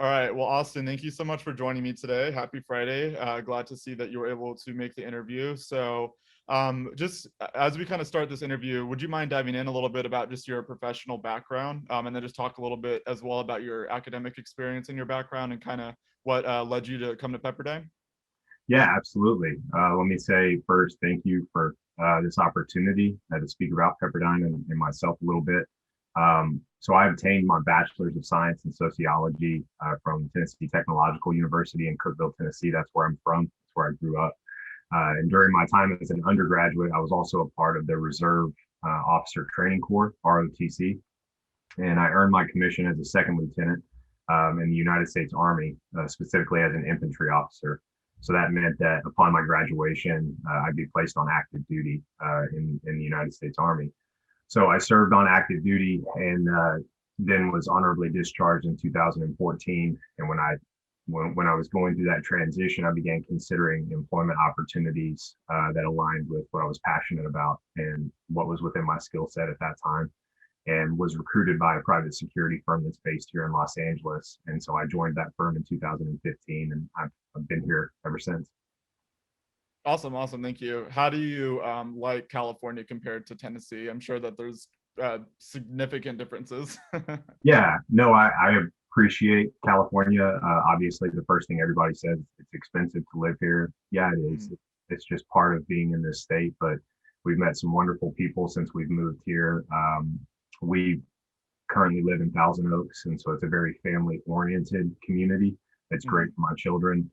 All right. Well, Austin, thank you so much for joining me today. Happy Friday. Glad to see that you were able to make the interview. So, just as we kind of start this interview, would you mind diving in a little bit about just your professional background, and then just talk a little bit as well about your academic experience and your background and kind of what led you to come to Pepperdine? Yeah, absolutely. Let me say first, thank you for this opportunity to speak about Pepperdine and myself a little bit. So I obtained my bachelor's of science in sociology from Tennessee Technological University in Cookeville, Tennessee. That's where I'm from. That's where I grew up. And during my time as an undergraduate, I was also a part of the Reserve Officer Training Corps, ROTC, and I earned my commission as a second lieutenant in the United States Army, specifically as an infantry officer. So that meant that upon my graduation, I'd be placed on active duty in the United States Army. So I served on active duty and then was honorably discharged in 2014. And when I was going through that transition, I began considering employment opportunities that aligned with what I was passionate about and what was within my skill set at that time, and was recruited by a private security firm that's based here in Los Angeles. And so I joined that firm in 2015, and I've been here ever since. Awesome, awesome. Thank you. How do you like California compared to Tennessee? I'm sure that there's significant differences. Yeah, no, I appreciate California. Obviously, the first thing everybody says, it's expensive to live here. Yeah, it is. Mhm. It's just part of being in this state, but we've met some wonderful people since we've moved here. We currently live in Thousand Oaks, and so it's a very family-oriented community. It's great Mhm. for my children.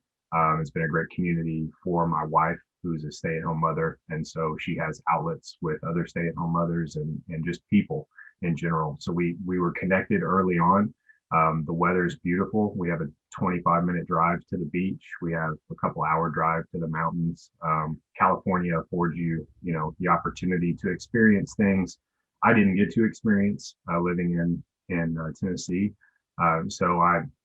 It's been a great community for my wife, who's a stay-at-home mother, and so she has outlets with other stay-at-home mothers and just people in general. So we were connected early on. The weather is beautiful. We have a 25-minute drive to the beach. We have a couple-hour drive to the mountains. California affords you, the opportunity to experience things I didn't get to experience living in Tennessee. So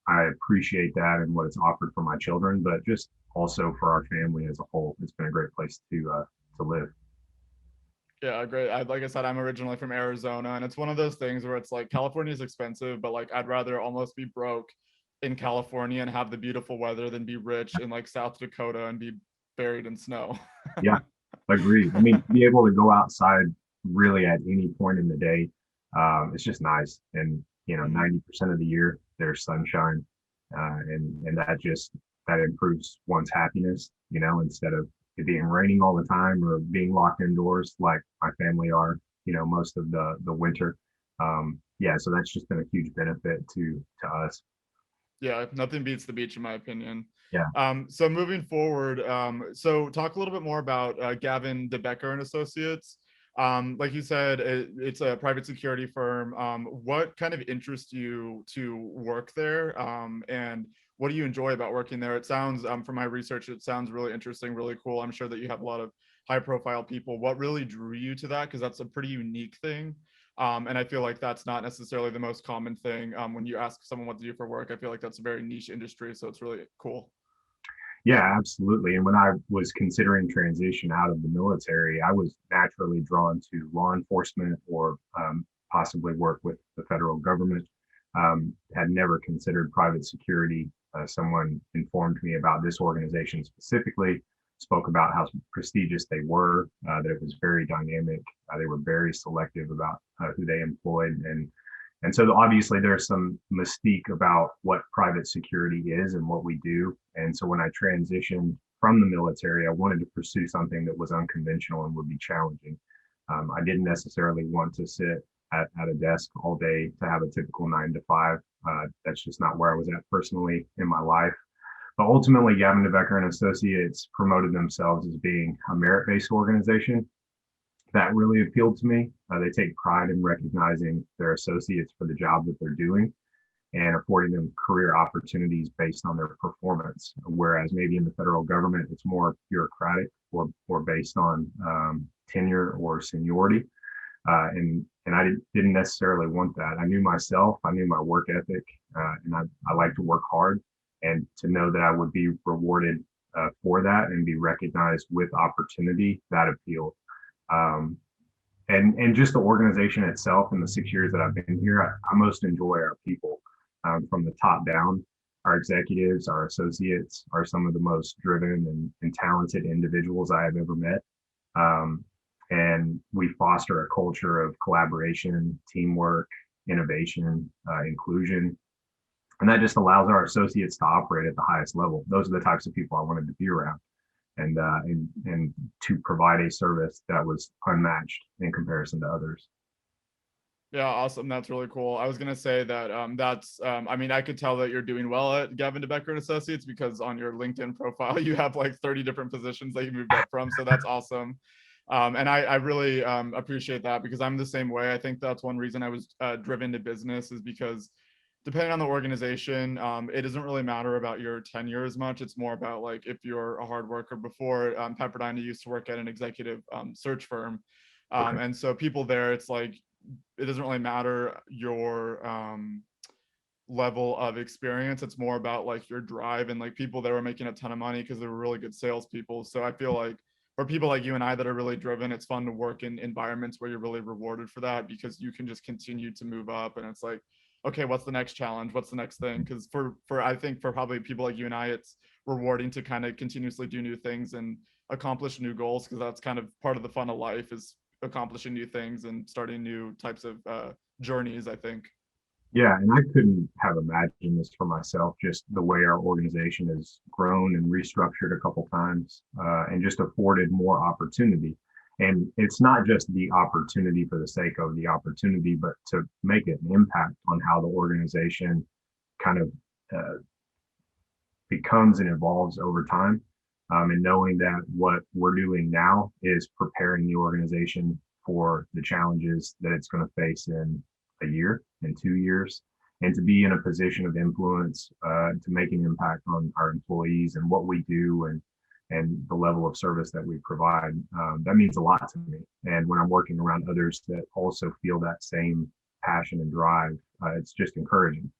I appreciate that and what it's offered for my children, but just also for our family as a whole. It's been a great place to live. Yeah, great. Like I said, I'm originally from Arizona, and it's one of those things where it's like California is expensive, but like I'd rather almost be broke in California and have the beautiful weather than be rich in like South Dakota and be buried in snow. Yeah, agreed. I mean, to be able to go outside really at any point in the day, it's just nice. And 90% of the year there's sunshine, and that improves one's happiness. Instead of it being raining all the time or being locked indoors like my family are, most of the winter. Yeah, so that's just been a huge benefit to us. Yeah, nothing beats the beach in my opinion. Yeah. So moving forward, so talk a little bit more about Gavin DeBecker and Associates. Like you said, it's a private security firm. What kind of interests you to work there, and what do you enjoy about working there? It sounds, from my research, it sounds really interesting, really cool. I'm sure that you have a lot of high-profile people. What really drew you to that? Because that's a pretty unique thing. And I feel like that's not necessarily the most common thing. When you ask someone what to do for work, I feel like that's a very niche industry. So it's really cool. Yeah, absolutely. And when I was considering transition out of the military, I was naturally drawn to law enforcement or possibly work with the federal government. Had never considered private security. Someone informed me about this organization specifically, spoke about how prestigious they were, that it was very dynamic. They were very selective about who they employed, and so obviously there's some mystique about what private security is and what we do. And so when I transitioned from the military, I wanted to pursue something that was unconventional and would be challenging. I didn't necessarily want to sit at a desk all day to have a typical 9 to 5. That's just not where I was at personally in my life. But ultimately, Gavin DeBecker and Associates promoted themselves as being a merit-based organization. That really appealed to me. They take pride in recognizing their associates for the job that they're doing and affording them career opportunities based on their performance. Whereas maybe in the federal government, it's more bureaucratic or based on tenure or seniority. And I didn't necessarily want that. I knew myself, I knew my work ethic, and I like to work hard. And to know that I would be rewarded for that and be recognized with opportunity, that appealed. Um, and just the organization itself, in the 6 years that I've been here, I most enjoy our people from the top down. Our executives, our associates are some of the most driven and talented individuals I have ever met. Um, and we foster a culture of collaboration, teamwork, innovation, inclusion. And that just allows our associates to operate at the highest level. Those are the types of people I wanted to be around, and to provide a service that was unmatched in comparison to others. Yeah, awesome. That's really cool. I was gonna say that I mean, I could tell that you're doing well at Gavin DeBecker and Associates because on your LinkedIn profile you have like 30 different positions that you moved up from. So that's awesome. And I really appreciate that because I'm the same way. I think that's one reason I was driven to business is because depending on the organization, it doesn't really matter about your tenure as much. It's more about like if you're a hard worker. Before Pepperdine, I used to work at an executive search firm. Okay. And so people there, it's like it doesn't really matter your level of experience. It's more about like your drive and like people that were making a ton of money because they were really good salespeople. So I feel like for people like you and I that are really driven, it's fun to work in environments where you're really rewarded for that because you can just continue to move up. And it's like, okay, what's the next challenge? What's the next thing? Because for I think for probably people like you and I, it's rewarding to kind of continuously do new things and accomplish new goals because that's kind of part of the fun of life is accomplishing new things and starting new types of journeys, I think. Yeah, and I couldn't have imagined this for myself, just the way our organization has grown and restructured a couple times, and just afforded more opportunity. And it's not just the opportunity for the sake of the opportunity, but to make an impact on how the organization kind of uh, becomes and evolves over time. And knowing that what we're doing now is preparing the organization for the challenges that it's going to face in a year, in 2 years, and to be in a position of influence, to make an impact on our employees and what we do, and the level of service that we provide. That means a lot to me. And when I'm working around others that also feel that same passion and drive, it's just encouraging.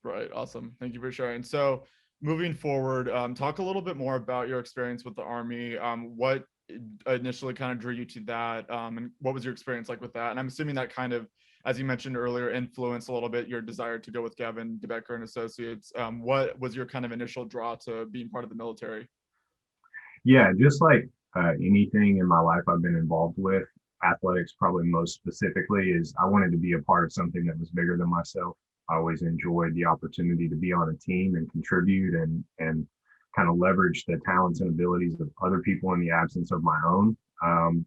Right. Awesome. Thank you for sharing. So, moving forward, talk a little bit more about your experience with the Army. What initially kind of drew you to that, and what was your experience like with that? And I'm assuming that kind of, as you mentioned earlier, influenced a little bit your desire to go with Gavin DeBecker and Associates. What was your kind of initial draw to being part of the military? Yeah, just like anything in my life I've been involved with, athletics probably most specifically is I wanted to be a part of something that was bigger than myself. I always enjoyed the opportunity to be on a team and contribute and kind of leverage the talents and abilities of other people in the absence of my own,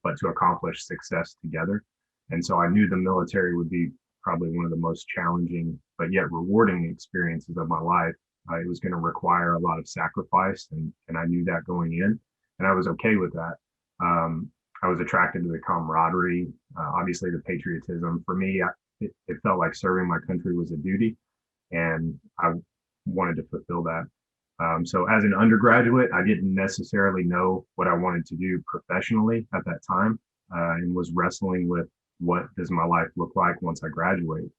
but to accomplish success together. And so I knew the military would be probably one of the most challenging but yet rewarding experiences of my life. It was going to require a lot of sacrifice, and I knew that going in, and I was okay with that. I was attracted to the camaraderie, obviously the patriotism. For me, it felt like serving my country was a duty, and I wanted to fulfill that. So as an undergraduate, I didn't necessarily know what I wanted to do professionally at that time, and was wrestling with what does my life look like once I graduate,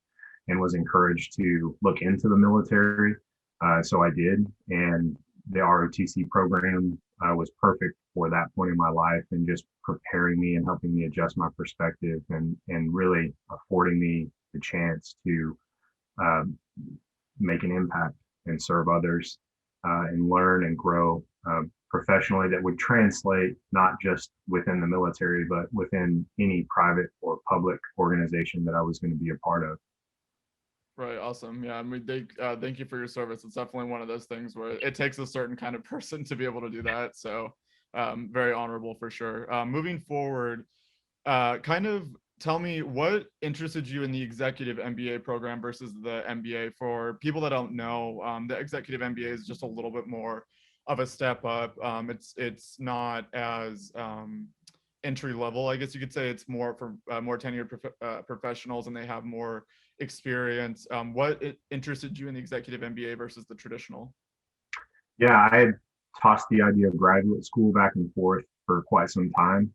and was encouraged to look into the military. So I did, and the ROTC program was perfect for that point in my life, and just preparing me and helping me adjust my perspective, and really affording me the chance to um, make an impact and serve others, and learn and grow professionally, that would translate not just within the military, but within any private or public organization that I was going to be a part of. Right. Awesome. Yeah. I mean, thank you for your service. It's definitely one of those things where it takes a certain kind of person to be able to do that. So, very honorable for sure. Moving forward, kind of tell me what interested you in the executive MBA program versus the MBA. For people that don't know, the executive MBA is just a little bit more of a step up. It's not as entry level, I guess you could say. It's more for more tenured professionals, and they have more experience. What interested you in the executive MBA versus the traditional? Yeah, I had tossed the idea of graduate school back and forth for quite some time,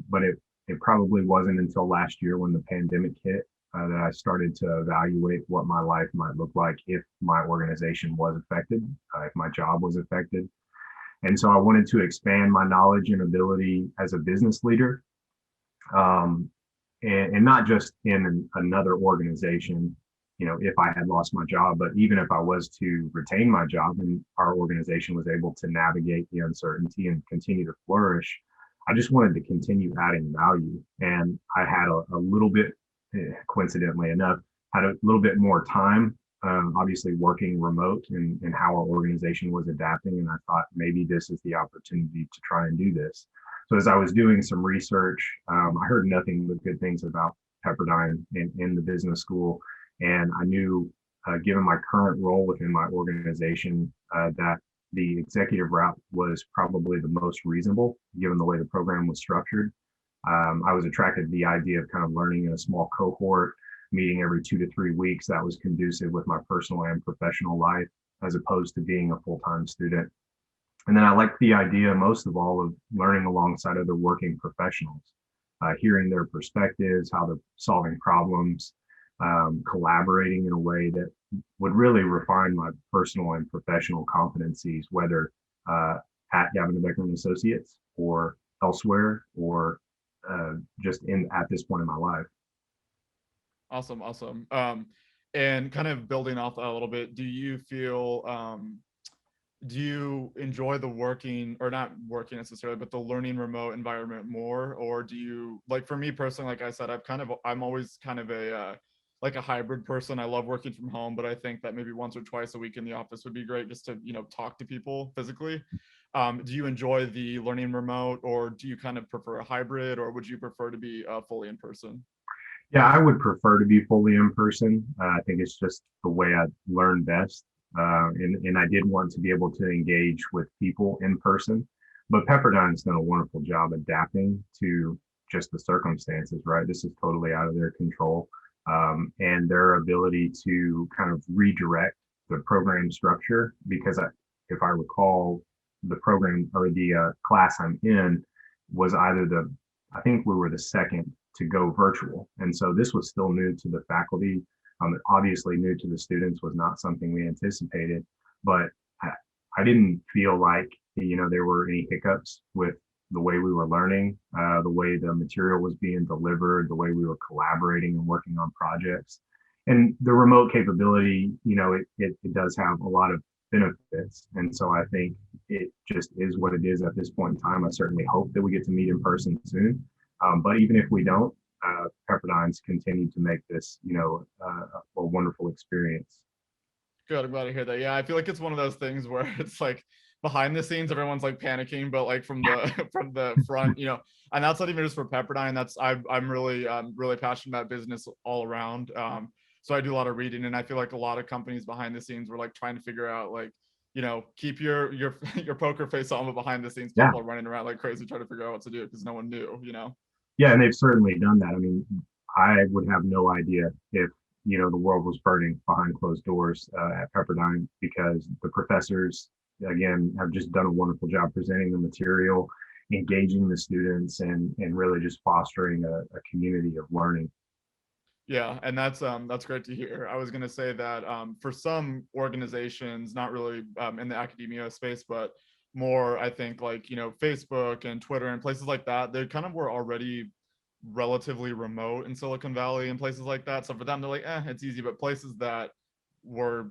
but it probably wasn't until last year when the pandemic hit, that I started to evaluate what my life might look like if my organization was affected, if my job was affected. And so I wanted to expand my knowledge and ability as a business leader, um, and not just in another organization, if I had lost my job. But even if I was to retain my job and our organization was able to navigate the uncertainty and continue to flourish, I just wanted to continue adding value. And I had a little bit, coincidentally enough, had a little bit more time, obviously working remote and how our organization was adapting. And I thought maybe this is the opportunity to try and do this. So as I was doing some research, I heard nothing but good things about Pepperdine in the business school. And I knew, given my current role within my organization, that the executive route was probably the most reasonable, given the way the program was structured. I was attracted to the idea of kind of learning in a small cohort, meeting every 2 to 3 weeks. That was conducive with my personal and professional life, as opposed to being a full-time student. And then I liked the idea, most of all, of learning alongside other working professionals, hearing their perspectives, how they're solving problems, collaborating in a way that would really refine my personal and professional competencies, whether at Gavin Becker and Associates or elsewhere, or just in at this point in my life. Awesome, awesome. And kind of building off that a little bit, do you feel do you enjoy the working, or not working necessarily, but the learning remote environment more? Or do you, like, for me personally, like I said, I'm always kind of a like a hybrid person. I love working from home, but I think that maybe once or twice a week in the office would be great, just to, talk to people physically. Do you enjoy the learning remote, or do you kind of prefer a hybrid, or would you prefer to be fully in person? Yeah, I would prefer to be fully in person. I think it's just the way I learn best. And I did want to be able to engage with people in person. But Pepperdine's done a wonderful job adapting to just the circumstances, right? This is totally out of their control. And their ability to kind of redirect the program structure, because if I recall, the program or the class I'm in was I think we were the second to go virtual. And so this was still new to the faculty. Obviously new to the students, was not something we anticipated, but I, I didn't feel like, there were any hiccups with the way we were learning, the way the material was being delivered, the way we were collaborating and working on projects. And the remote capability, it does have a lot of benefits. And so I think it just is what it is at this point in time. I certainly hope that we get to meet in person soon. But even if we don't, Pepperdine's continued to make this, a wonderful experience. Good. I'm glad to hear that. Yeah, I feel like it's one of those things where it's like behind the scenes, everyone's like panicking, but like from the from the front, and that's not even just for Pepperdine. I'm really passionate about business all around. So I do a lot of reading, and I feel like a lot of companies behind the scenes were like trying to figure out, like, keep your your poker face on, but behind the scenes, Yeah, people are running around like crazy trying to figure out what to do because no one knew. yeah, and they've certainly done that. I mean, I would have no idea if the world was burning behind closed doors at Pepperdine, because the professors, again, have just done a wonderful job presenting the material, engaging the students, and really just fostering a community of learning. Yeah, and that's great to hear. I was gonna say that for some organizations, not really in the academia space, but more, I think, like, Facebook and Twitter and places like that, they kind of were already relatively remote in Silicon Valley and places like that. So for them, they're like, it's easy. But places that were,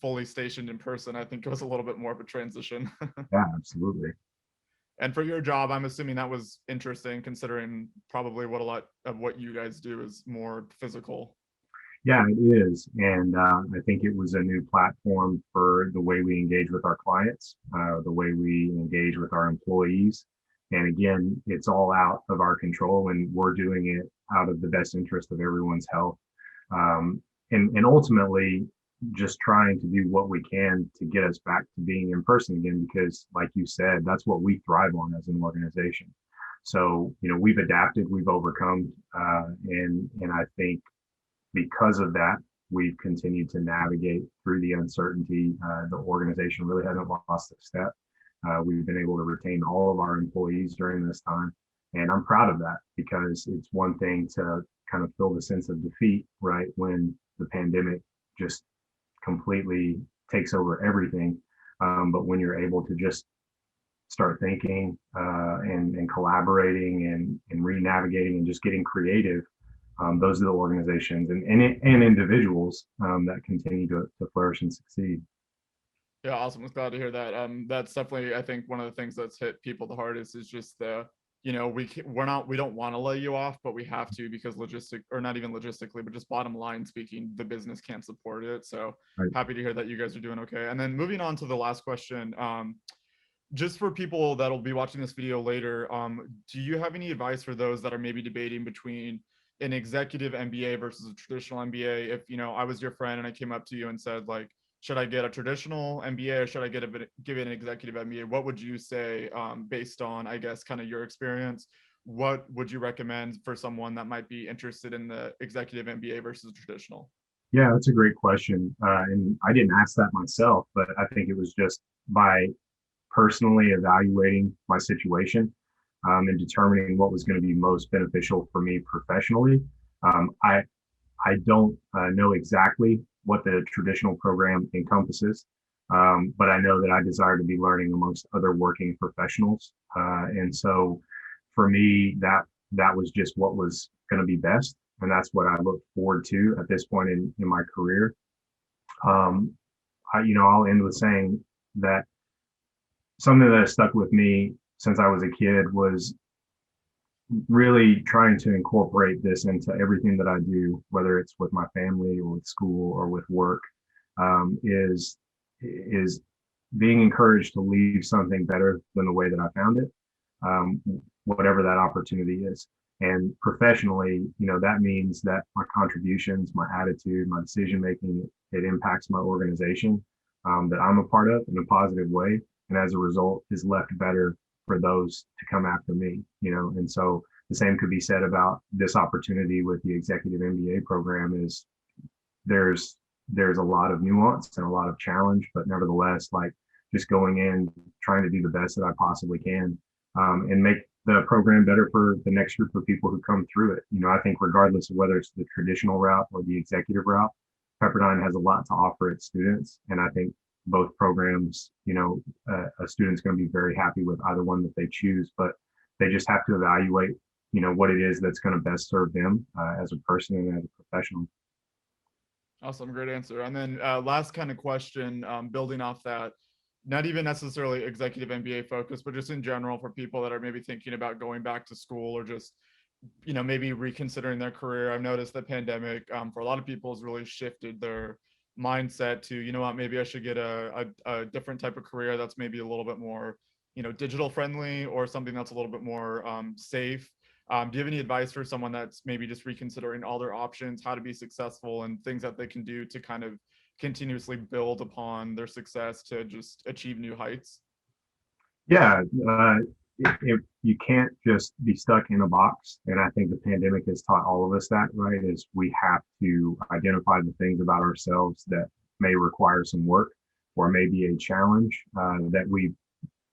fully stationed in person, I think it was a little bit more of a transition. Yeah, absolutely. And for your job, I'm assuming that was interesting, considering probably what a lot of what you guys do is more physical. Yeah, it is. And I think it was a new platform for the way we engage with our clients, the way we engage with our employees. And again, it's all out of our control, and we're doing it out of the best interest of everyone's health. And ultimately, just trying to do what we can to get us back to being in person again, because, like you said, that's what we thrive on as an organization. So, we've adapted, we've overcome, and I think because of that, we've continued to navigate through the uncertainty. The organization really hasn't lost a step. We've been able to retain all of our employees during this time. And I'm proud of that, because it's one thing to kind of feel the sense of defeat, right, when the pandemic just completely takes over everything. But when you're able to just start thinking and collaborating and re-navigating and just getting creative, those are the organizations and individuals that continue to flourish and succeed. Yeah, awesome. I was glad to hear that. That's definitely, I think, one of the things that's hit people the hardest is just the, we don't want to lay you off, but we have to because or not even logistically, but just bottom line speaking, the business can't support it. So Right. happy to hear that you guys are doing okay. And then moving on to the last question, just for people that'll be watching this video later, do you have any advice for those that are maybe debating between an executive MBA versus a traditional MBA? If I was your friend and I came up to you and said like, should I get a traditional MBA or should I give it an executive MBA? What would you say, based on, I guess, kind of your experience? What would you recommend for someone that might be interested in the executive MBA versus traditional? Yeah, that's a great question. And I didn't ask that myself, but I think it was just by personally evaluating my situation and determining what was going to be most beneficial for me professionally. I don't know exactly what the traditional program encompasses, but I know that I desire to be learning amongst other working professionals, and so for me, that was just what was going to be best, and that's what I look forward to at this point in my career. Um, I'll end with saying that something that has stuck with me since I was a kid was really trying to incorporate this into everything that I do, whether it's with my family or with school or with work, is being encouraged to leave something better than the way that I found it, um, whatever that opportunity is. And professionally, that means that my contributions, my attitude, my decision making, it impacts my organization that I'm a part of in a positive way, and as a result, is left better for those to come after me. And so the same could be said about this opportunity with the executive MBA program. Is there's there's a lot of nuance and a lot of challenge, but nevertheless, like just going in, trying to do the best that I possibly can, and make the program better for the next group of people who come through it. I think regardless of whether it's the traditional route or the executive route, Pepperdine has a lot to offer its students, and I think both programs, a student's going to be very happy with either one that they choose, but they just have to evaluate, what it is that's going to best serve them as a person and as a professional. Awesome, great answer. And then last kind of question, building off that, not even necessarily executive MBA focus, but just in general for people that are maybe thinking about going back to school or just, maybe reconsidering their career. I've noticed the pandemic, for a lot of people, has really shifted their mindset to, what, maybe I should get a different type of career that's maybe a little bit more, digital friendly or something that's a little bit more safe. Do you have any advice for someone that's maybe just reconsidering all their options, how to be successful, and things that they can do to kind of continuously build upon their success to just achieve new heights? Yeah, if you can't just be stuck in a box, and I think the pandemic has taught all of us that, right? Is we have to identify the things about ourselves that may require some work or maybe a challenge that we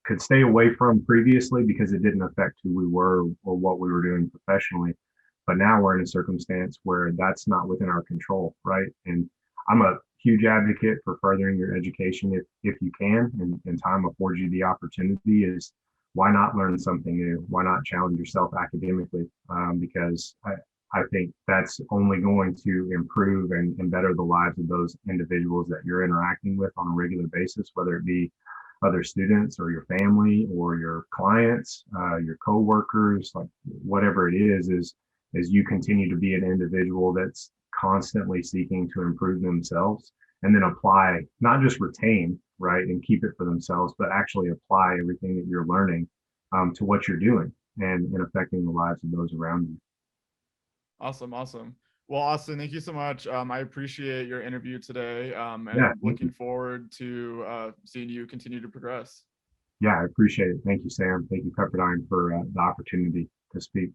could stay away from previously because it didn't affect who we were or what we were doing professionally. But now we're in a circumstance where that's not within our control, right? And I'm a huge advocate for furthering your education if you can, and time affords you the opportunity. Is why not learn something new? Why not challenge yourself academically? Because I think that's only going to improve and better the lives of those individuals that you're interacting with on a regular basis, whether it be other students or your family or your clients, your coworkers, like whatever it is you continue to be an individual that's constantly seeking to improve themselves and then apply, not just retain, right, and keep it for themselves, but actually apply everything that you're learning to what you're doing and affecting the lives of those around you. Awesome, awesome. Well, Austin, thank you so much. I appreciate your interview today, Yeah, and looking forward to seeing you continue to progress. yeah, I appreciate it. Thank you, Sam. Thank you, Pepperdine, for the opportunity to speak.